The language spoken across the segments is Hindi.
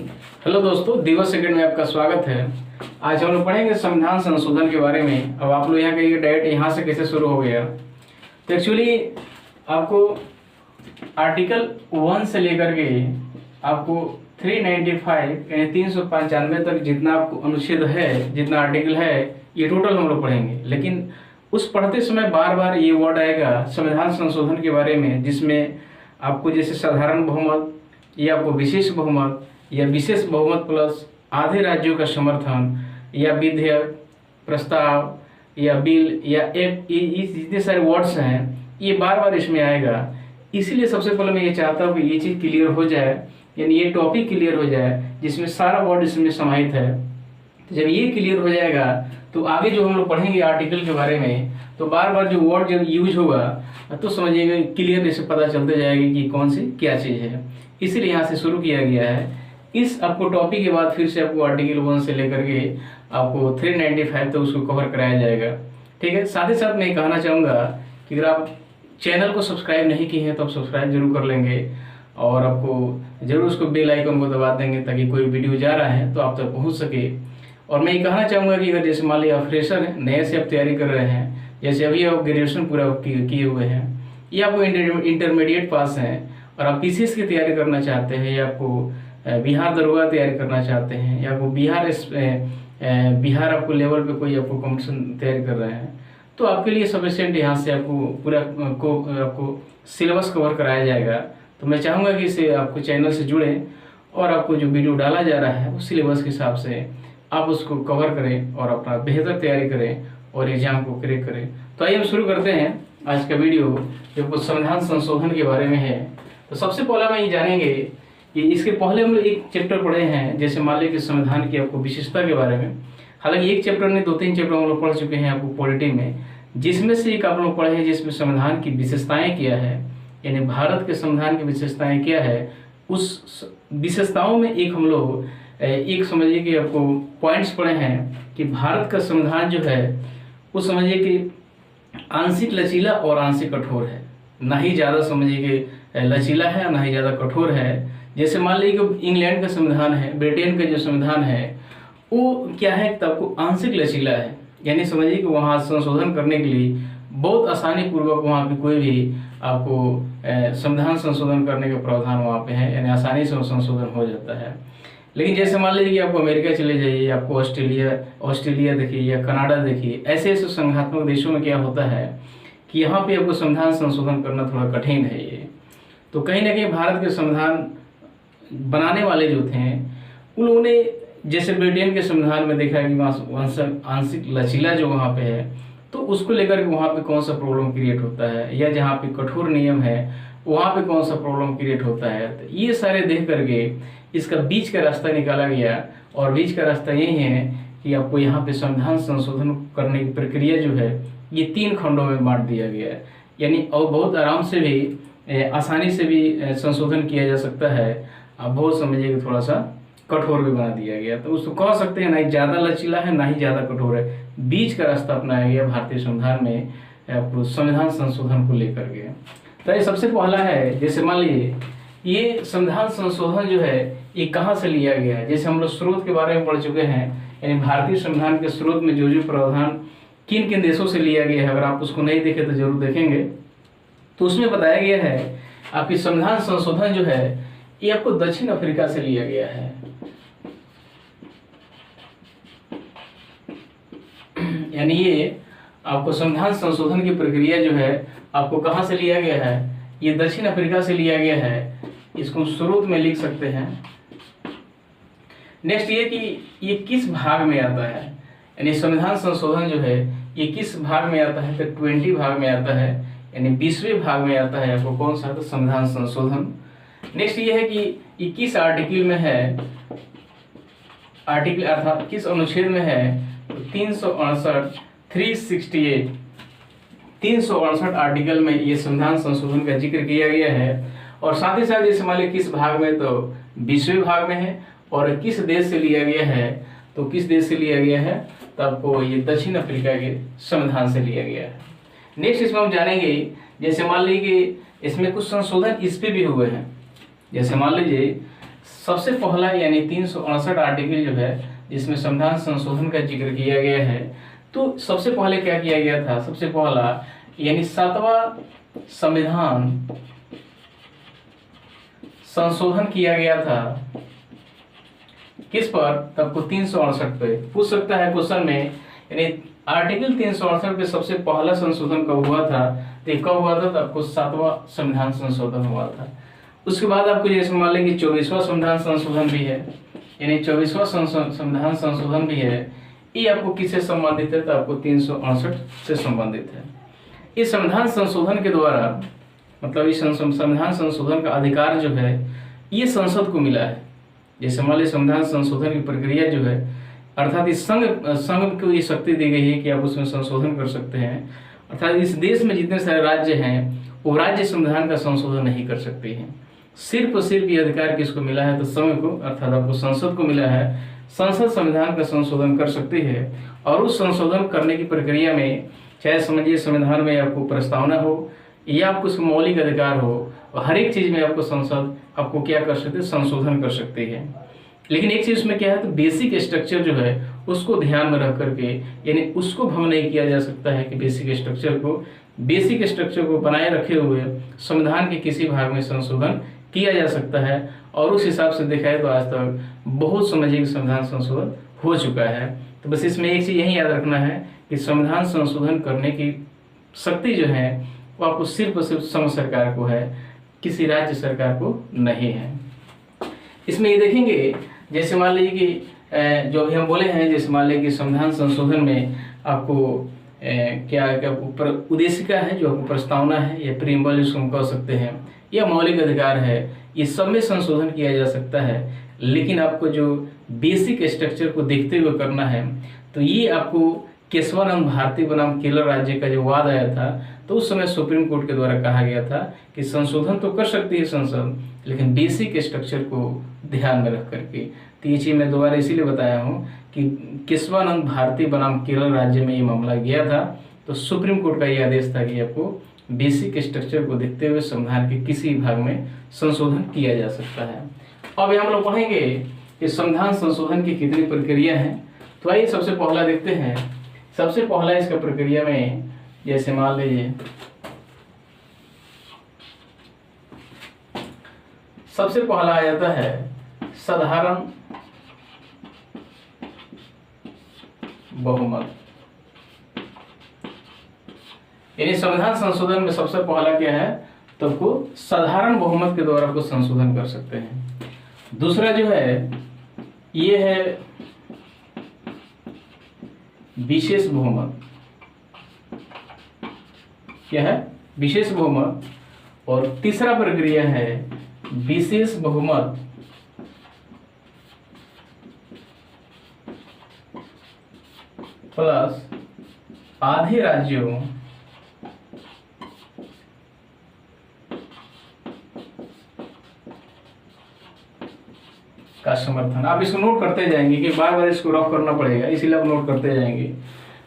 हेलो दोस्तों, दिवस सेकंड में आपका स्वागत है। आज हम लोग पढ़ेंगे संविधान संशोधन के बारे में। अब आप लोग यहाँ कहिए डायरेक्ट यहाँ से कैसे शुरू हो गया। तो एक्चुअली आपको आर्टिकल 1 से लेकर के आपको 395 यानी 395 तक जितना आपको अनुच्छेद है, जितना आर्टिकल है, ये टोटल हम लोग पढ़ेंगे। लेकिन उस पढ़ते समय बार बार ये वर्ड आएगा संविधान संशोधन के बारे में, जिसमें आपको जैसे साधारण बहुमत या आपको विशेष बहुमत या विशेष बहुमत प्लस आधे राज्यों का समर्थन या विधेयक, प्रस्ताव या बिल या एक्ट, ये जितने सारे वर्ड्स हैं ये बार बार इसमें आएगा। इसीलिए सबसे पहले मैं ये चाहता हूँ कि ये चीज़ क्लियर हो जाए, यानी ये टॉपिक क्लियर हो जाए जिसमें सारा वर्ड इसमें समाहित है। तो जब ये क्लियर हो जाएगा तो आगे जो हम लोग पढ़ेंगे आर्टिकल के बारे में, तो बार बार जो वर्ड जब यूज होगा तो समझिएगा क्लियर से पता चलते जाएगी कि कौन सी क्या चीज़ है। इसीलिए यहाँ से शुरू किया गया है। इस आपको टॉपिक के बाद फिर से आपको आर्टिकल 1 से लेकर के आपको 395 तक उसको कवर कराया जाएगा। ठीक है। साथ ही साथ मैं कहना चाहूँगा कि अगर आप चैनल को सब्सक्राइब नहीं किए हैं तो आप सब्सक्राइब जरूर कर लेंगे और आपको जरूर उसको बेल आइकन को दबा देंगे ताकि कोई वीडियो जा रहा है तो आप तक पहुँच सके। और मैं ये कहना चाहूँगा कि अगर जैसे मान लीजिए आप फ्रेशर हैं, नए से आप तैयारी कर रहे हैं, जैसे अभी आप ग्रेजुएशन पूरा किए हुए हैं या आपको इंटरमीडिएट पास हैं और आप पीसीएस की तैयारी करना चाहते हैं या आपको बिहार दरोगा तैयारी करना चाहते हैं या आपको बिहार आपको लेवल पे कोई आपको कॉम्पिटिशन तैयारी कर रहे हैं, तो आपके लिए सफिशिएंट यहाँ से आपको पूरा आपको सिलेबस कवर कराया जाएगा। तो मैं चाहूँगा कि इसे आपको चैनल से जुड़ें और आपको जो वीडियो डाला जा रहा है उस सिलेबस के हिसाब से आप उसको कवर करें और अपना बेहतर तैयारी करें और एग्जाम को क्रैक करें। तो आइए हम शुरू करते हैं आज का वीडियो, जो संविधान संशोधन के बारे में है। तो सबसे पहला मैं ये जानेंगे कि इसके पहले हम लोग एक चैप्टर पढ़े हैं, जैसे मान लीजिए कि संविधान की आपको विशेषता के बारे में। हालांकि एक चैप्टर नहीं 2-3 चैप्टर हम लोग पढ़ चुके हैं आपको पॉलिटी में, जिसमें से एक आप लोग पढ़े हैं जिसमें संविधान की विशेषताएं क्या है, यानी भारत के संविधान की विशेषताएं क्या है। उस विशेषताओं में एक हम लोग एक समझिए कि आपको पॉइंट्स पढ़े हैं कि भारत का संविधान जो है वो समझिए कि आंशिक लचीला और आंशिक कठोर है, ना ही ज़्यादा समझिए कि लचीला है ना ही ज़्यादा कठोर है। जैसे मान लीजिए कि इंग्लैंड का संविधान है, ब्रिटेन का जो संविधान है वो क्या है तो आपको आंशिक लचीला है, यानी समझिए कि वहाँ संशोधन करने के लिए बहुत आसानी पूर्वक वहाँ पे कोई भी आपको संविधान संशोधन करने का प्रावधान वहाँ पे है, यानी आसानी से संशोधन हो जाता है। लेकिन जैसे मान लीजिए कि आपको अमेरिका चले जाइए, आपको ऑस्ट्रेलिया देखिए या कनाडा देखिए, ऐसे ऐसे संघात्मक देशों में क्या होता है कि यहाँ पे आपको संविधान संशोधन करना थोड़ा कठिन है। ये तो कहीं ना कहीं भारत के संविधान बनाने वाले जो थे उन लोगों ने जैसे ब्रिटेन के संविधान में देखा है कि वहाँ आंशिक लचीला जो वहाँ पे है तो उसको लेकर के वहाँ पे कौन सा प्रॉब्लम क्रिएट होता है, या जहाँ पे कठोर नियम है वहाँ पे कौन सा प्रॉब्लम क्रिएट होता है। तो ये सारे देख करके इसका बीच का रास्ता निकाला गया और बीच का रास्ता यही है कि आपको यहाँ पे संविधान संशोधन करने की प्रक्रिया जो है ये 3 खंडों में बांट दिया गया है, यानी और बहुत आराम से भी आसानी से भी संशोधन किया जा सकता है। आप बहुत समझिए कि थोड़ा सा कठोर भी बना दिया गया, तो उसको कह सकते हैं ना ही ज़्यादा लचीला है ना ही ज़्यादा कठोर है, बीच का रास्ता अपनाया गया भारतीय संविधान में आपको संविधान संशोधन को लेकर के। तो ये सबसे पहला है, जैसे मान लीजिए ये संविधान संशोधन जो है ये कहाँ से लिया गया है। जैसे हम लोग स्रोत के बारे में पढ़ चुके हैं, यानी भारतीय संविधान के स्रोत में जो प्रावधान किन किन देशों से लिया गया है, अगर आप उसको नहीं देखे तो जरूर देखेंगे। तो उसमें बताया गया है आपकी संविधान संशोधन जो है ये आपको दक्षिण अफ्रीका से लिया गया है। यानी ये आपको संविधान संशोधन की प्रक्रिया जो है आपको कहाँ से लिया गया है, ये दक्षिण अफ्रीका से लिया गया है। इसको स्रोत में लिख सकते हैं। नेक्स्ट ये कि ये किस भाग में आता है, यानी संविधान संशोधन जो है ये किस भाग में आता है, तो 20 भाग में आता है, यानी 20वें भाग में आता है आपको कौन सा, तो संविधान संशोधन। नेक्स्ट ये है कि ये किस आर्टिकल में है, आर्टिकल अर्थात किस अनुच्छेद में है, तो 368 आर्टिकल में ये संविधान संशोधन का जिक्र किया गया है। और साथ ही साथ जैसे मान लीजिए किस भाग में, तो 20वें भाग में है। और किस देश से लिया गया है, तो किस देश से लिया गया है, तो आपको ये दक्षिण अफ्रीका के संविधान से लिया गया है। नेक्स्ट इसमें हम जानेंगे, जैसे मान लीजिए कि इसमें कुछ संशोधन इस पे भी हुए हैं। जैसे मान लीजिए सबसे पहला यानी 368 आर्टिकल जो है जिसमें संविधान संशोधन का जिक्र किया गया है, तो सबसे पहले क्या किया गया था? सबसे पहला यानी 7वां संविधान संशोधन किया गया था। किस पर? तब 368 पे पूछ सकता है क्वेश्चन में। यानी आर्टिकल 368 पे सबसे पहला संशोधन कब हुआ था? तो कब हुआ था? तो आपको 7वां संविधान संशोधन हुआ था। उसके बाद आपको जैसे मान लें कि 24वां संविधान संशोधन भी है, यानी 24वां संविधान संशोधन भी है। ये आपको किससे संबंधित है? तो आपको 368 से संबंधित है। इस संविधान संशोधन के द्वारा मतलब इस संविधान संशोधन का अधिकार जो है ये संसद को मिला है। जैसे मान लीजिए संविधान संशोधन की प्रक्रिया जो है अर्थात इस संघ को ये शक्ति दी गई है कि आप उसमें संशोधन कर सकते हैं। अर्थात इस देश में जितने सारे राज्य हैं वो राज्य संविधान का संशोधन नहीं कर सकते हैं। सिर्फ और सिर्फ ये अधिकार किसको मिला है? तो संघ को, अर्थात आपको संसद को मिला है। संसद संविधान का संशोधन कर सकती है और उस संशोधन करने की प्रक्रिया में चाहे समझिए संविधान में आपको प्रस्तावना हो या आपको उसका मौलिक अधिकार हो, हर एक चीज में आपको संसद आपको क्या कर सकते हैं? संशोधन कर सकती है। लेकिन एक चीज में क्या है? तो बेसिक स्ट्रक्चर जो है उसको ध्यान में रख करके, यानी उसको भंग नहीं किया जा सकता है कि बेसिक स्ट्रक्चर को बनाए रखे हुए संविधान के किसी भाग में संशोधन किया जा सकता है। और उस हिसाब से देखा है तो आज तक बहुत समझिए कि संविधान संशोधन हो चुका है। तो बस इसमें एक चीज यही याद रखना है कि संविधान संशोधन करने की शक्ति जो है वो आपको सिर्फ और सिर्फ संघ सरकार को है, किसी राज्य सरकार को नहीं है। इसमें ये देखेंगे जैसे मान लीजिए कि जो अभी हम बोले हैं, जैसे मान लीजिए कि संविधान संशोधन में आपको क्या ऊपर उद्देशिका है, जो आपको प्रस्तावना है या प्रीएम्बल जिसको हम कह सकते हैं, या मौलिक अधिकार है, ये सब में संशोधन किया जा सकता है। लेकिन आपको जो बेसिक स्ट्रक्चर को देखते हुए करना है, तो ये आपको केशवानंद भारती बनाम केरल राज्य का जो वाद आया था, तो उस समय सुप्रीम कोर्ट के द्वारा कहा गया था कि संशोधन तो कर सकती है संसद, लेकिन बेसिक स्ट्रक्चर को ध्यान में रख करके। तो ये चीज मैं दोबारा इसीलिए बताया हूँ कि केशवानंद भारती बनाम केरल राज्य में ये मामला गया था, तो सुप्रीम कोर्ट का ये आदेश था कि आपको बेसिक स्ट्रक्चर को देखते हुए संविधान के किसी भाग में संशोधन किया जा सकता है। अब हम लोग पढ़ेंगे कि संविधान संशोधन की कितनी प्रक्रिया है। तो आइए सबसे पहला देखते हैं। सबसे पहला इसका प्रक्रिया में जैसे मान लीजिए सबसे पहला आ जाता है साधारण बहुमत। यानी संविधान संशोधन में सबसे पहला क्या है? तो आपको साधारण बहुमत के द्वारा आपको संशोधन कर सकते हैं। दूसरा जो है ये है विशेष बहुमत। क्या है? विशेष बहुमत। और तीसरा प्रक्रिया है विशेष बहुमत प्लस आधे राज्यों का समर्थन। आप इसको नोट करते जाएंगे कि बार बार इसको रफ करना पड़ेगा, इसीलिए आप नोट करते जाएंगे।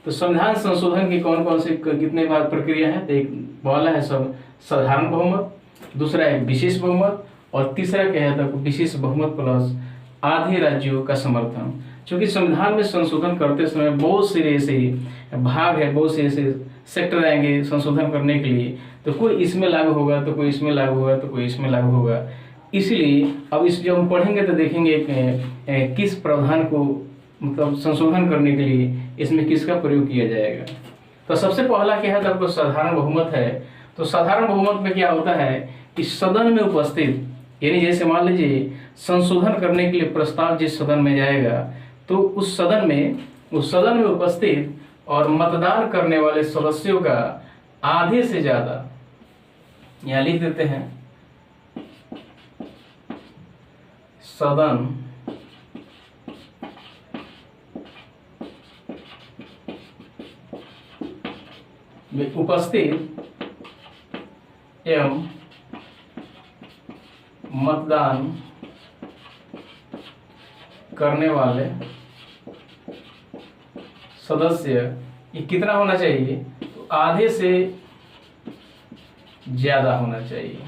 तो संविधान संशोधन की कौन कौन से कितने बार प्रक्रिया है? तो एक पहला है सब साधारण बहुमत, दूसरा है विशेष बहुमत, और तीसरा क्या है? तो विशेष बहुमत प्लस आधे राज्यों का समर्थन। क्योंकि संविधान में संशोधन करते समय बहुत से ऐसे भाग है, बहुत से ऐसे सेक्टर आएंगे संशोधन करने के लिए, तो कोई इसमें लागू होगा, तो कोई इसमें लागू होगा, तो कोई इसमें लागू होगा। इसलिए अब इस जब हम पढ़ेंगे तो देखेंगे किस प्रावधान को मतलब संशोधन करने के लिए इसमें किसका प्रयोग किया जाएगा। तो सबसे पहला क्या है? तो आपको साधारण बहुमत है। तो साधारण बहुमत में क्या होता है कि सदन में उपस्थित, यानी जैसे मान लीजिए संशोधन करने के लिए प्रस्ताव जिस सदन में जाएगा, तो उस सदन में उपस्थित और मतदान करने वाले सदस्यों का आधे से ज्यादा, यहाँ लिख देते हैं सदन में उपस्थित एवं मतदान करने वाले सदस्य, ये कितना होना चाहिए? तो आधे से ज्यादा होना चाहिए।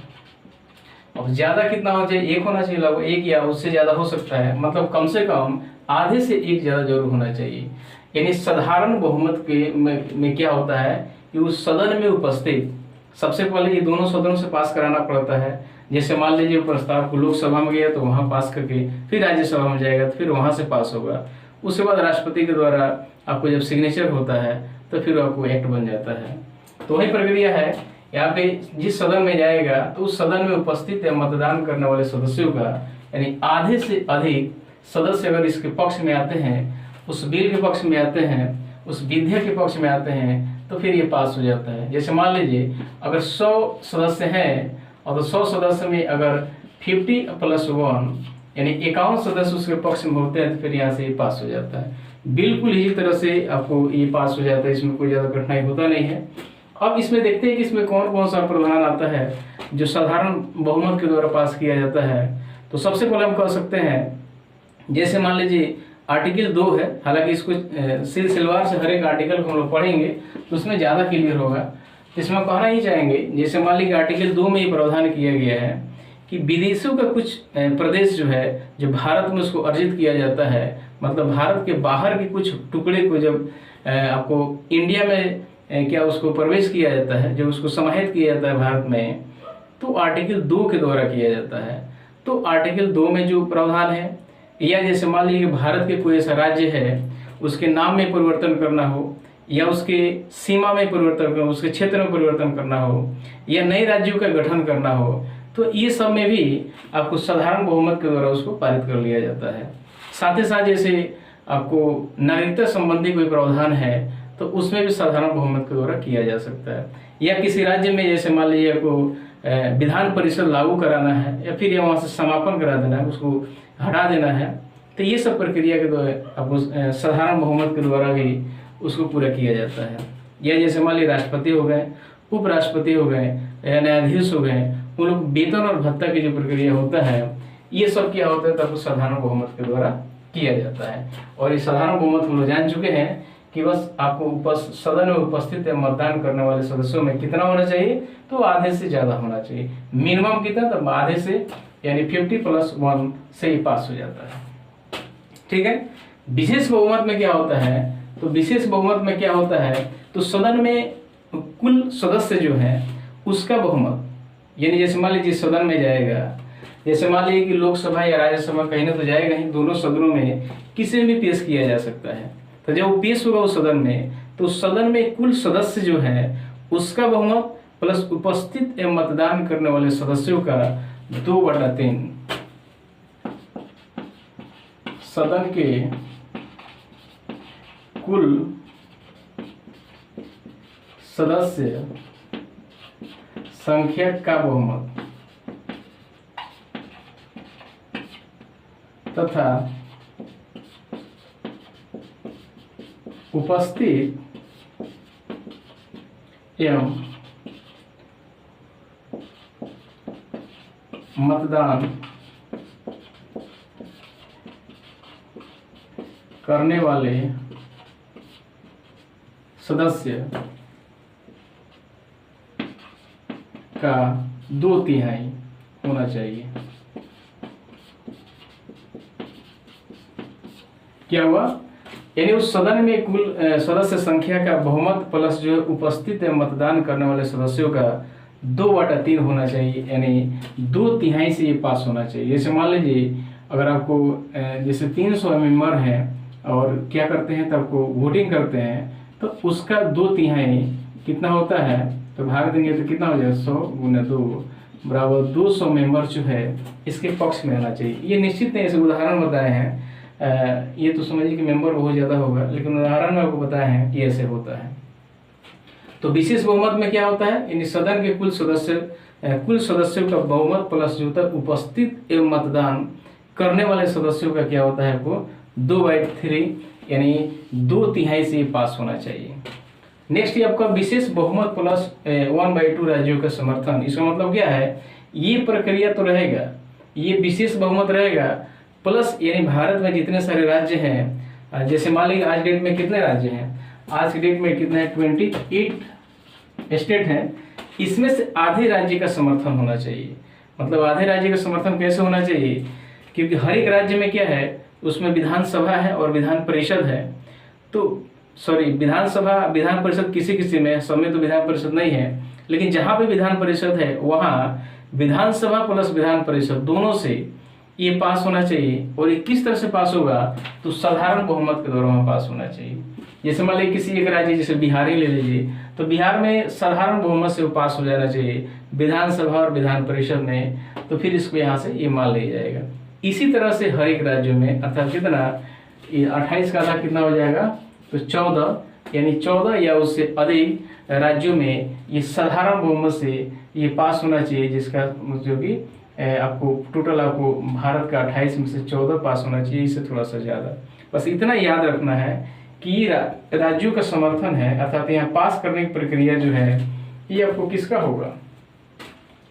अब ज़्यादा कितना होना चाहिए, 1 होना चाहिए, लगभग 1 या उससे ज़्यादा हो सकता है, मतलब कम से कम आधे से 1 ज़्यादा जरूर होना चाहिए। यानी साधारण बहुमत के में क्या होता है कि उस सदन में उपस्थित, सबसे पहले ये दोनों सदनों से पास कराना पड़ता है। जैसे मान लीजिए प्रस्ताव को लोकसभा में गया तो वहाँ पास करके फिर राज्यसभा में जाएगा तो फिर वहाँ से पास होगा, उसके बाद राष्ट्रपति के द्वारा आपको जब सिग्नेचर होता है तो फिर आपको एक्ट बन जाता है। तो वही प्रक्रिया है यहाँ पे, जिस सदन में जाएगा तो उस सदन में उपस्थित मतदान करने वाले सदस्यों का यानी आधे से अधिक सदस्य अगर इसके पक्ष में आते हैं, उस बिल के पक्ष में आते हैं, उस विधेयक के पक्ष में आते हैं तो फिर ये पास हो जाता है। जैसे मान लीजिए अगर 100 सदस्य हैं और तो 100 सदस्य में अगर 50+1 यानी 51 सदस्य उसके पक्ष में होते हैं तो फिर यहाँ से ये पास हो जाता है। बिल्कुल इसी तरह से आपको ये पास हो जाता है, इसमें कोई ज़्यादा कठिनाई होता नहीं है। अब इसमें देखते हैं कि इसमें कौन कौन सा प्रावधान आता है जो साधारण बहुमत के द्वारा पास किया जाता है। तो सबसे पहले हम कह सकते हैं, जैसे मान लीजिए आर्टिकल 2 है, हालांकि इसको सिलसिलेवार से हर एक आर्टिकल को हम लोग पढ़ेंगे तो उसमें ज़्यादा क्लियर होगा। इसमें कहना ही चाहेंगे, जैसे मान लीजिए आर्टिकल 2 में ये प्रावधान किया गया है कि विदेशों का कुछ प्रदेश जो है, जो भारत में उसको अर्जित किया जाता है, मतलब भारत के बाहर के कुछ टुकड़े को जब आपको इंडिया में क्या उसको प्रवेश किया जाता है, जब उसको समाहित किया जाता है भारत में, तो आर्टिकल 2 के द्वारा किया जाता है। तो आर्टिकल 2 में जो प्रावधान है, या जैसे मान लीजिए भारत के कोई ऐसा राज्य है, उसके नाम में परिवर्तन करना हो, या उसके सीमा में परिवर्तन करना, उसके क्षेत्र में परिवर्तन करना हो, या नए राज्यों का गठन करना हो, तो ये सब में भी आपको साधारण बहुमत के द्वारा उसको पारित कर लिया जाता है। साथ ही साथ जैसे आपको नागरिकता संबंधी कोई प्रावधान है तो उसमें भी साधारण बहुमत के द्वारा किया जा सकता है। या किसी राज्य में जैसे मान लीजिए आपको विधान परिषद लागू कराना है, या फिर वहाँ से समापन करा देना है, उसको हटा देना है, तो ये सब प्रक्रिया के द्वारा आपको साधारण बहुमत के द्वारा भी उसको पूरा किया जाता है। या जैसे मान लीजिए राष्ट्रपति हो गए, उपराष्ट्रपति हो गए, या न्यायाधीश हो गए, उन लोग वेतन और भत्ता की जो प्रक्रिया होता है, ये सब क्या होता है तब साधारण बहुमत के द्वारा किया जाता है। और ये साधारण बहुमत हम लोग जान चुके हैं कि बस आपको सदन में उपस्थित मतदान करने वाले सदस्यों में कितना होना चाहिए, तो आधे से ज़्यादा होना चाहिए। मिनिमम कितना, तब आधे से यानी 50+1 से ही पास हो जाता है। ठीक है। विशेष बहुमत में क्या होता है, तो विशेष बहुमत में क्या होता है, तो सदन में कुल सदस्य जो है उसका बहुमत, यानी जैसे मान लीजिए सदन में जाएगा, जैसे मान लीजिए कि लोकसभा या राज्यसभा कहीं ना तो जाएगा ही, दोनों सदनों में किसी में भी पेश किया जा सकता है। तो जब वो पेश होगा उस सदन में, तो सदन में कुल सदस्य जो है उसका बहुमत प्लस उपस्थित एवं मतदान करने वाले सदस्यों का 2/3 सदन के कुल सदस्य संख्या का बहुमत तथा उपस्थित एवं मतदान करने वाले सदस्य का 2/3 होना चाहिए। क्या हुआ, यानी उस सदन में कुल सदस्य संख्या का बहुमत प्लस जो उपस्थित मतदान करने वाले सदस्यों का 2/3 होना चाहिए, यानी 2/3 से ये पास होना चाहिए। जैसे मान लीजिए अगर आपको जैसे 300 मेंबर हैं और क्या करते हैं, तो आपको वोटिंग करते हैं, तो उसका 2/3 कितना होता है, तो भाग देंगे तो कितना हो जाएगा, 100 × 2 बराबर 200 मेंबर जो है इसके पक्ष में आना चाहिए। ये निश्चित नहीं, ऐसे उदाहरण बताए हैं, ये तो समझिए कि मेंबर बहुत ज़्यादा होगा, लेकिन उदाहरण में आपको बताया है कि ऐसे होता है। तो विशेष बहुमत में क्या होता है, यानी सदन के कुल सदस्यों का बहुमत प्लस जो होता है उपस्थित एवं मतदान करने वाले सदस्यों का क्या होता है, आपको 2/3 यानी 2/3 से पास होना चाहिए। नेक्स्ट ये आपका विशेष बहुमत प्लस 1/2 राज्यों का समर्थन। इसका मतलब क्या है, ये प्रक्रिया तो रहेगा, ये विशेष बहुमत रहेगा प्लस यानी भारत में जितने सारे राज्य हैं, जैसे मान लीजिए आज डेट में कितने राज्य हैं, आज की डेट में कितने हैं, 28 स्टेट हैं, इसमें से आधे राज्य का समर्थन होना चाहिए। मतलब आधे राज्य का समर्थन कैसे होना चाहिए, क्योंकि हर एक राज्य में क्या है, उसमें विधानसभा है और विधान परिषद है। तो सॉरी, विधानसभा विधान परिषद किसी किसी में, सब में तो विधान परिषद नहीं है, लेकिन जहाँ पे विधान परिषद है वहाँ विधानसभा प्लस विधान परिषद दोनों से ये पास होना चाहिए। और ये किस तरह से पास होगा, तो साधारण बहुमत के द्वारा पास होना चाहिए। जैसे मान लीजिए किसी एक राज्य, जैसे बिहार ही ले लीजिए, तो बिहार में साधारण बहुमत से वो पास हो जाना चाहिए विधानसभा और विधान परिषद में, तो फिर इसको यहाँ से ये मान लिया जाएगा। इसी तरह से हर एक राज्यों में, अर्थात कितना, ये 28 का आधा कितना हो जाएगा, तो 14, यानी 14 या उससे अधिक राज्यों में ये साधारण बहुमत से ये पास होना चाहिए, जिसका जो कि आपको टोटल आपको भारत का 28 में से 14 पास होना चाहिए, इससे थोड़ा सा ज़्यादा। बस इतना याद रखना है कि राज्यों का समर्थन है, अर्थात यहाँ पास करने की प्रक्रिया जो है ये आपको किसका होगा,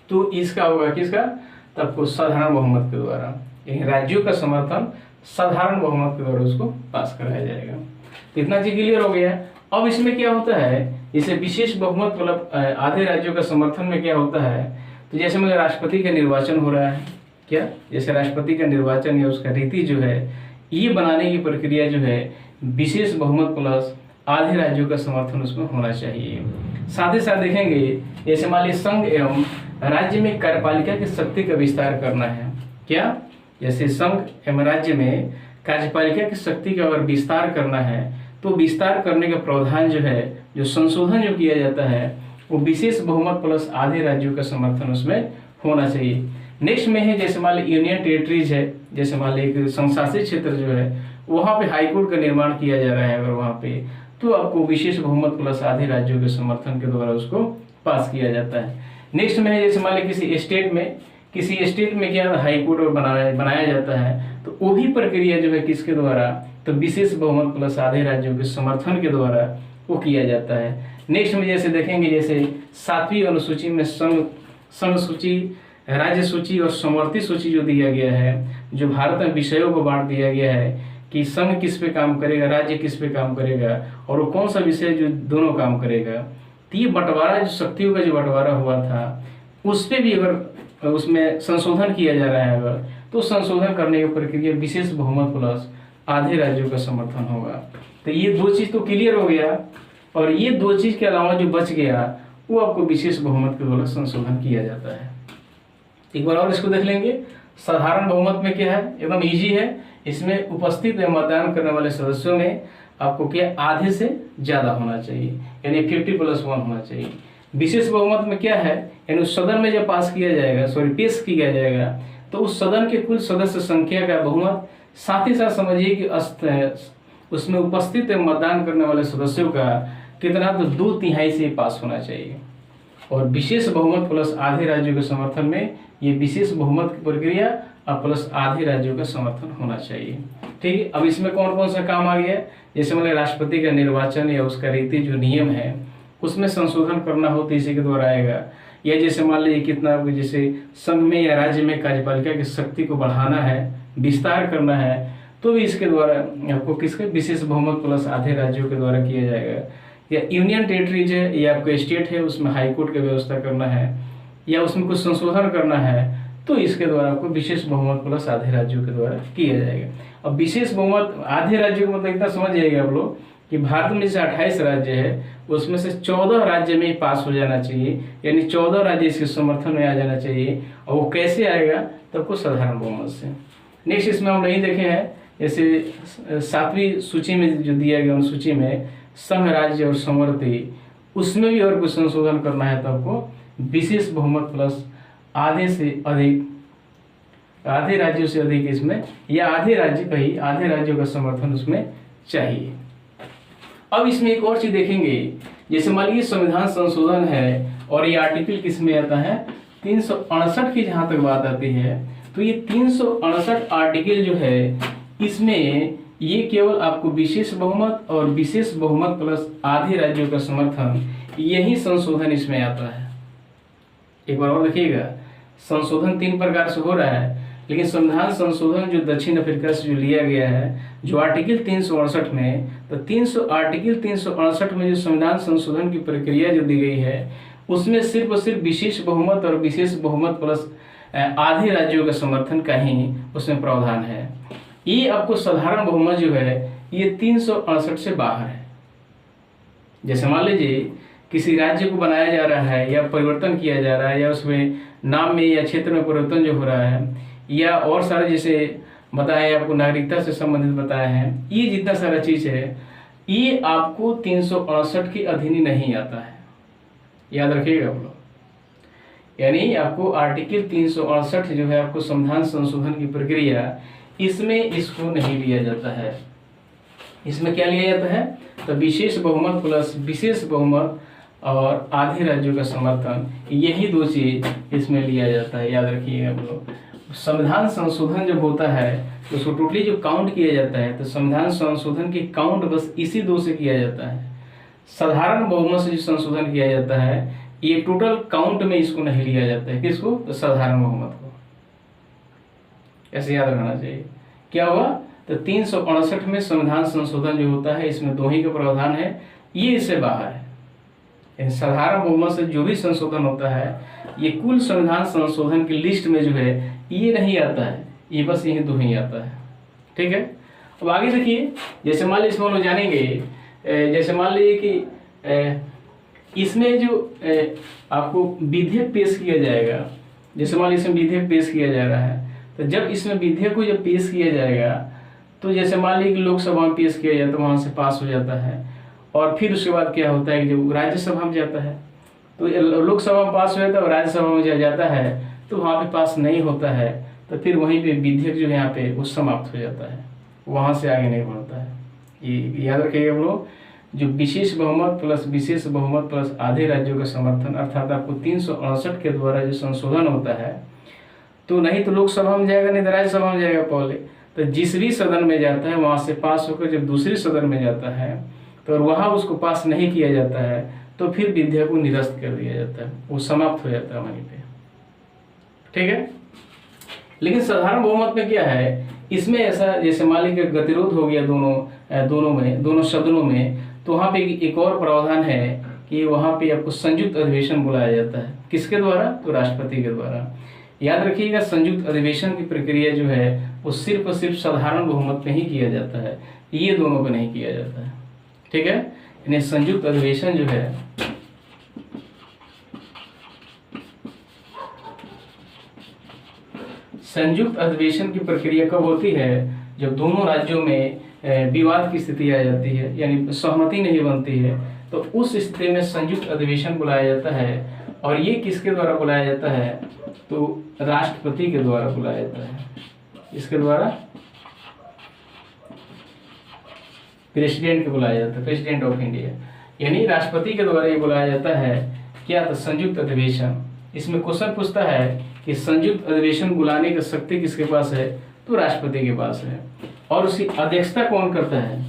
तो इसका होगा किसका, तो आपको साधारण बहुमत के द्वारा, यानी राज्यों का समर्थन साधारण बहुमत के द्वारा उसको पास कराया जाएगा। तो इतना चीज क्लियर हो गया। अब इसमें क्या होता है, इसे विशेष बहुमत मतलब आधे राज्यों का समर्थन में क्या होता है, तो जैसे मतलब राष्ट्रपति का निर्वाचन हो रहा है, क्या जैसे राष्ट्रपति का निर्वाचन या उसका रीति जो है ये बनाने की प्रक्रिया जो है विशेष बहुमत प्लस आधे राज्यों का समर्थन उसमें होना चाहिए। साथ ही साथ देखेंगे, जैसे मान लीजिए संघ एवं राज्य में कार्यपालिका की शक्ति का विस्तार करना है, क्या जैसे संघ एवं राज्य में कार्यपालिका की शक्ति का अगर विस्तार करना है, तो विस्तार करने का प्रावधान जो है, जो संशोधन जो किया जाता है, वो विशेष बहुमत प्लस आधे राज्यों का समर्थन उसमें होना चाहिए। नेक्स्ट में है, जैसे मान लीजिए यूनियन टेरिटरीज है, जैसे मान लीजिए संशासित क्षेत्र जो है वहाँ पे हाईकोर्ट का निर्माण किया जा रहा है अगर वहाँ पे, तो आपको विशेष बहुमत प्लस आधे राज्यों के समर्थन के द्वारा उसको पास किया जाता है। नेक्स्ट में है, जैसे मान लीजिए किसी स्टेट में क्या हाईकोर्ट बनाया जाता है, तो वो भी प्रक्रिया जो है किसके द्वारा, तो विशेष बहुमत प्लस आधे राज्यों के समर्थन के द्वारा वो किया जाता है। नेक्स्ट में जैसे देखेंगे, जैसे 7वीं अनुसूची में संघ सूची, राज्य सूची और समवर्ती सूची जो दिया गया है, जो भारत में विषयों को बांट दिया गया है कि संघ किस पे काम करेगा, राज्य किस पे काम करेगा, और वो कौन सा विषय जो दोनों काम करेगा। तो ये बंटवारा, जो शक्तियों का जो बंटवारा हुआ था, उस पर भी अगर उसमें संशोधन किया जा रहा है अगर, तो संशोधन करने की प्रक्रिया विशेष बहुमत प्लस आधे राज्यों का समर्थन होगा। तो ये दो चीज तो क्लियर हो गया, और ये दो चीज के अलावा जो बच गया वो आपको विशेष बहुमत के द्वारा संशोधन किया जाता है। एक बार और इसको देख लेंगे। साधारण बहुमत में क्या है, एकदम इजी है, इसमें उपस्थित या मतदान करने वाले सदस्यों में आपको क्या आधे से ज्यादा होना चाहिए, यानी 50+1 होना चाहिए। विशेष बहुमत में क्या है, यानी उस सदन में जब पास किया जाएगा, पेश किया जाएगा, तो उस सदन के कुल सदस्य संख्या का बहुमत, साथ ही साथ समझिए कि उसमें उपस्थित मतदान करने वाले सदस्यों का कितना, तो 2/3 से पास होना चाहिए। और विशेष बहुमत प्लस आधे राज्यों के समर्थन में ये विशेष बहुमत की प्रक्रिया और प्लस आधे राज्यों का समर्थन होना चाहिए। ठीक है, अब इसमें कौन कौन सा काम आ गया, जैसे मतलब राष्ट्रपति का निर्वाचन या उसका रीति जो नियम है उसमें संशोधन करना हो तो इसी के द्वारा आएगा। या जैसे मान लीजिए कितना, जैसे संघ में या राज्य में कार्यपालिका की शक्ति को बढ़ाना है, विस्तार करना है, तो भी इसके द्वारा आपको किसके विशेष बहुमत प्लस आधे राज्यों के द्वारा किया जाएगा। या यूनियन टेरिटरीज है या आपका स्टेट है, उसमें हाईकोर्ट की व्यवस्था करना है या उसमें कुछ संशोधन करना है, तो इसके द्वारा आपको विशेष बहुमत प्लस आधे राज्यों के द्वारा किया जाएगा। अब विशेष बहुमत आधे राज्यों को मतलब इतना समझ जाएगा आप लोग कि भारत में जैसे 28 राज्य है, उसमें से 14 राज्य में पास हो जाना चाहिए, यानी 14 राज्य इसके समर्थन में आ जाना चाहिए। और वो कैसे आएगा, तो आपको साधारण बहुमत से। नेक्स्ट इसमें हम नहीं देखे हैं, जैसे 7वीं सूची में जो दिया गया, उन सूची में संघ, राज्य और समवर्ती, उसमें भी और कुछ संशोधन करना है तो आपको विशेष बहुमत प्लस आधे से अधिक, आधे राज्यों से अधिक इसमें, या आधे राज्य का ही आधे राज्यों का समर्थन उसमें चाहिए। अब इसमें एक और चीज देखेंगे, जैसे मान लीजिए संविधान संशोधन है और ये आर्टिकल किस में आता है, 368 की जहां तक बात आती है, तो ये 368 आर्टिकल जो है इसमें ये केवल आपको विशेष बहुमत और विशेष बहुमत प्लस आधे राज्यों का समर्थन, यही संशोधन इसमें आता है। एक बार और देखिएगा, संशोधन 3 प्रकार से हो रहा है, लेकिन संविधान संशोधन जो दक्षिण अफ्रीका से जो लिया गया है, जो आर्टिकल 368 में, तो आर्टिकल 368 में जो संविधान संशोधन की प्रक्रिया जो दी गई है, उसमें सिर्फ और सिर्फ विशेष बहुमत और विशेष बहुमत प्लस आधे राज्यों के समर्थन का ही उसमें प्रावधान है। ये आपको साधारण बहुमत जो है ये 368 से बाहर है। जैसे मान लीजिए किसी राज्य को बनाया जा रहा है या परिवर्तन किया जा रहा है या उसमें नाम में या क्षेत्र में परिवर्तन जो हो रहा है या और सारे जैसे बताए आपको नागरिकता से संबंधित बताए हैं, ये जितना सारा चीज़ है ये आपको 368 के अधीन ही नहीं आता है, याद रखिएगा आप लोग। यानी आपको आर्टिकल 368 जो है आपको संविधान संशोधन की प्रक्रिया, इसमें इसको नहीं लिया जाता है। इसमें क्या लिया जाता है? तो विशेष बहुमत प्लस विशेष बहुमत और आधे राज्यों का समर्थन, यही दो चीज इसमें लिया जाता है, याद रखिएगा आप लोग। संविधान संशोधन जब होता है तो उसको टोटली जो काउंट किया जाता है तो संविधान संशोधन की काउंट बस इसी दो से किया जाता है। साधारण बहुमत से जो संशोधन किया जाता है ये टोटल काउंट में इसको नहीं लिया जाता है। किसको? तो साधारण बहुमत को। ऐसे याद रखना चाहिए। क्या हुआ? तो 368 में संविधान संशोधन जो होता है इसमें दो ही का प्रावधान है, ये इससे बाहर है। साधारण बहुमत से जो भी संशोधन होता है ये कुल संविधान संशोधन की लिस्ट में जो है ये नहीं आता है, ये बस यही दो ही आता है। ठीक है, अब आगे देखिए। जैसे मान लीजिए इसमें हम लोग जानेंगे, जैसे मान लीजिए कि इसमें जो आपको विधेयक पेश किया जाएगा, जैसे मान लीजिए इसमें विधेयक पेश किया जा रहा है, तो जब इसमें विधेयक को जब पेश किया जाएगा तो जैसे मान लीजिए कि लोकसभा में पेश किया जाए तो वहाँ से पास हो जाता है, और फिर उसके बाद क्या होता है कि जब राज्यसभा में जाता है तो लोकसभा में पास हो जाता है और राज्यसभा में जब जाता है तो वहाँ पे पास नहीं होता है, तो फिर वहीं पे विधेयक जो है यहाँ पे वो समाप्त हो जाता है, वहाँ से आगे नहीं बढ़ता है। ये याद रखिएगा हम लोग। जो विशेष बहुमत प्लस विशेष बहुमत प्लस आधे राज्यों का समर्थन, अर्थात आपको 368 के द्वारा जो संशोधन होता है, तो नहीं तो लोकसभा में जाएगा नहीं तो राज्यसभा में जाएगा पहले, तो जिस भी सदन में जाता है वहाँ से पास होकर जब दूसरे सदन में जाता है तो वहाँ उसको पास नहीं किया जाता है तो फिर विधेयक को निरस्त कर दिया जाता है, वो समाप्त हो जाता है वहीं पे। ठीक है, लेकिन साधारण बहुमत में क्या है, इसमें ऐसा जैसे मान लीजिए गतिरोध हो गया दोनों सदनों में, तो वहाँ पे एक और प्रावधान है कि वहाँ पे आपको संयुक्त अधिवेशन बुलाया जाता है। किसके द्वारा? तो राष्ट्रपति के द्वारा। याद रखिएगा, संयुक्त अधिवेशन की प्रक्रिया जो है वो सिर्फ और सिर्फ साधारण बहुमत में ही किया जाता है, ये दोनों पे नहीं किया जाता है। ठीक है, यानी संयुक्त अधिवेशन जो है संयुक्त अधिवेशन की प्रक्रिया कब होती है? जब दोनों राज्यों में विवाद की स्थिति आ जाती है, यानी सहमति नहीं बनती है, तो उस स्थिति में संयुक्त अधिवेशन बुलाया जाता है। और ये किसके द्वारा बुलाया जाता है? तो राष्ट्रपति के द्वारा बुलाया जाता है। इसके द्वारा प्रेसिडेंट को बुलाया जाता है, प्रेसिडेंट ऑफ इंडिया, यानी राष्ट्रपति के द्वारा ये बुलाया जाता है। क्या? तो संयुक्त अधिवेशन। इसमें क्वेश्चन पूछता है कि संयुक्त अधिवेशन बुलाने की शक्ति किसके पास है? तो राष्ट्रपति के पास है। और उसकी अध्यक्षता कौन करता है?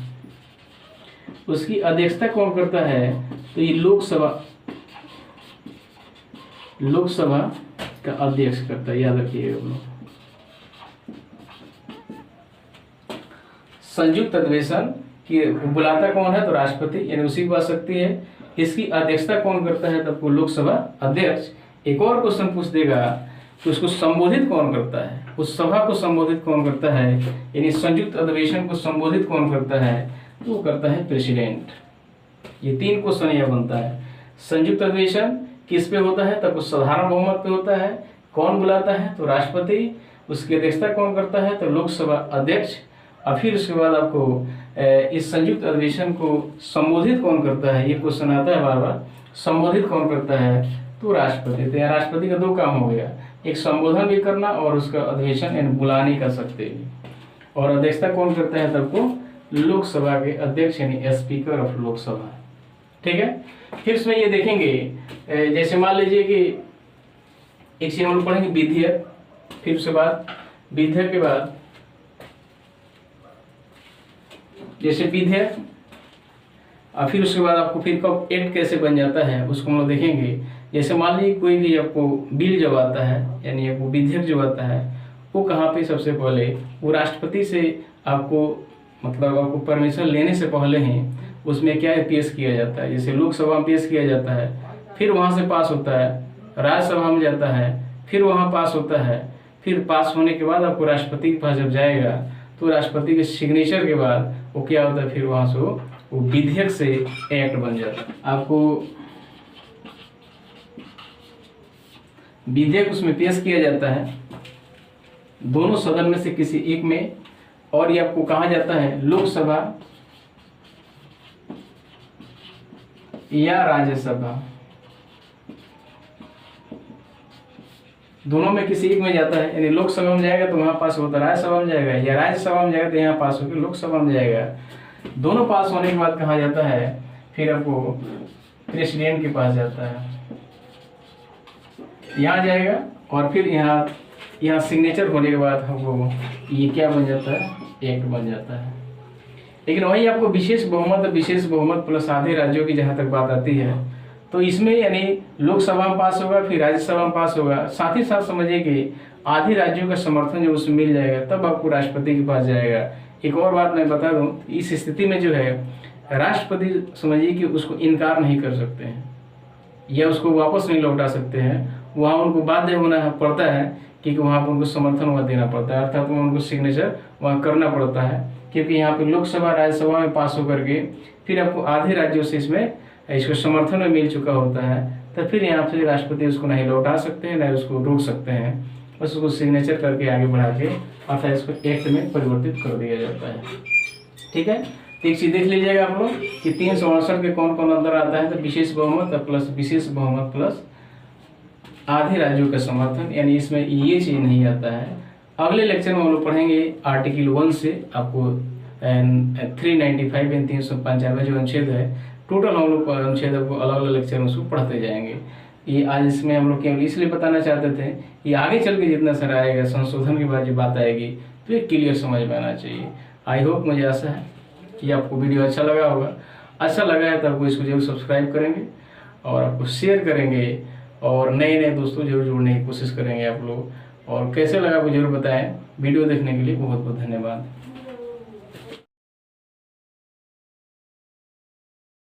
उसकी अध्यक्षता कौन करता है? तो ये लोकसभा का अध्यक्ष करता है, याद रखिएगा आप लोग। संयुक्त अधिवेशन की बुलाता कौन है? तो राष्ट्रपति, यानी उसी के पास शक्ति है। इसकी अध्यक्षता कौन करता है? तब लोकसभा अध्यक्ष। एक और क्वेश्चन पूछ देगा कि उसको संबोधित कौन करता है, उस सभा को संबोधित कौन करता है, यानी संयुक्त अधिवेशन को संबोधित कौन करता है? तो वो करता है प्रेसिडेंट। ये तीन क्वेश्चन यह बनता है। संयुक्त अधिवेशन किस पे होता है? तब साधारण बहुमत पे होता है। कौन बुलाता है? तो राष्ट्रपति। उसकी अध्यक्षता कौन करता है? तो लोकसभा अध्यक्ष। और फिर उसके बाद आपको इस संयुक्त अधिवेशन को संबोधित कौन करता है, ये क्वेश्चन आता है बार बार। संबोधित कौन करता है? तो राष्ट्रपति। तो यहाँ राष्ट्रपति का दो काम हो गया, एक संबोधन भी करना और उसका अधिवेशन यानी बुलाने का सकते भी। और अध्यक्षता कौन करता है? तब को लोकसभा के अध्यक्ष यानी स्पीकर ऑफ लोकसभा। ठीक है, फिर इसमें ये देखेंगे, जैसे मान लीजिए कि एक चीज हम लोग पढ़ेंगे विधेयक, फिर उसके बाद विधेयक के बाद जैसे विधेयक, और फिर उसके बाद आपको फिर कब एक्ट कैसे बन जाता है उसको हम लोग देखेंगे। जैसे मान लीजिए कोई भी आपको बिल जब आता है, यानी आपको विधेयक जो आता है, वो कहाँ पे सबसे पहले वो राष्ट्रपति से आपको मतलब आपको परमिशन लेने से पहले ही उसमें क्या है पेश किया जाता है। जैसे लोकसभा में पेश किया जाता है, फिर वहाँ से पास होता है, राज्यसभा में जाता है, फिर वहाँ पास होता है, फिर पास होने के बाद आपको राष्ट्रपति के पास जब जाएगा तो राष्ट्रपति के सिग्नेचर के बाद वो क्या होता है, फिर वहाँ से वो विधेयक से एक्ट बन जाता है। आपको विधेयक उसमें पेश किया जाता है दोनों सदन में से किसी एक में, और ये आपको कहा जाता है लोकसभा या राज्यसभा, दोनों में किसी एक में जाता है। यानी लोकसभा में जाएगा तो वहाँ पास होता है, राज्यसभा में जाएगा, या राज्यसभा में जाएगा तो यहाँ पास होकर लोकसभा में जाएगा। दोनों पास होने के बाद कहा जाता है फिर आपको प्रेसिडेंट के पास जाता है, यहाँ जाएगा और फिर यहाँ सिग्नेचर होने के बाद हमको ये क्या बन जाता है, एक्ट बन जाता है। लेकिन वही आपको विशेष बहुमत प्लस आधे राज्यों की जहाँ तक बात आती है तो इसमें यानी लोकसभा में पास होगा, फिर राज्यसभा में पास होगा, साथ ही साथ समझिए कि आधे राज्यों का समर्थन जो उसमें मिल जाएगा तब आपको राष्ट्रपति के पास जाएगा। एक और बात मैं बता दूं, इस स्थिति में जो है राष्ट्रपति समझिए कि उसको इनकार नहीं कर सकते हैं या उसको वापस नहीं लौटा सकते हैं, वहाँ उनको बाध्य होना पड़ता है क्योंकि वहाँ पर उनको समर्थन वहाँ देना पड़ता है, अर्थात उनको सिग्नेचर वहाँ करना पड़ता है, क्योंकि यहाँ पे लोकसभा राज्यसभा में पास होकर के फिर आपको आधे राज्यों से इसको समर्थन में मिल चुका होता है, तो फिर यहाँ से राष्ट्रपति उसको नहीं लौटा सकते हैं, नहीं उसको रोक सकते हैं, बस उसको सिग्नेचर करके आगे बढ़ा के अर्थात इसको एक्ट में परिवर्तित कर दिया जाता है। ठीक है, तो एक चीज़ देख लीजिएगा आप लोग कि 368 के कौन कौन अंदर आता है, तो विशेष बहुमत प्लस आधे राज्यों का समर्थन, यानी इसमें ये चीज़ नहीं आता है। अगले लेक्चर में हम लोग पढ़ेंगे आर्टिकल 1 से आपको 395 एंड 395 जो अनुच्छेद है, टोटल हम लोग अनुच्छेद को अलग अलग लेक्चर में उसको पढ़ते जाएंगे। ये आज इसमें हम लोग केवल इसलिए बताना चाहते थे, ये आगे चल के जितना सारा आएगा संशोधन के बाद जो बात आएगी तो ये क्लियर समझ में आना चाहिए। आई होप, मुझे आशा है कि आपको वीडियो अच्छा लगा होगा। अच्छा लगा है तो आपको इसको जरूर सब्सक्राइब करेंगे और आपको शेयर करेंगे और नए दोस्तों जरूर जोड़ने की कोशिश करेंगे आप लोग। और कैसे लगा वो जरूर बताएं। वीडियो देखने के लिए बहुत बहुत धन्यवाद।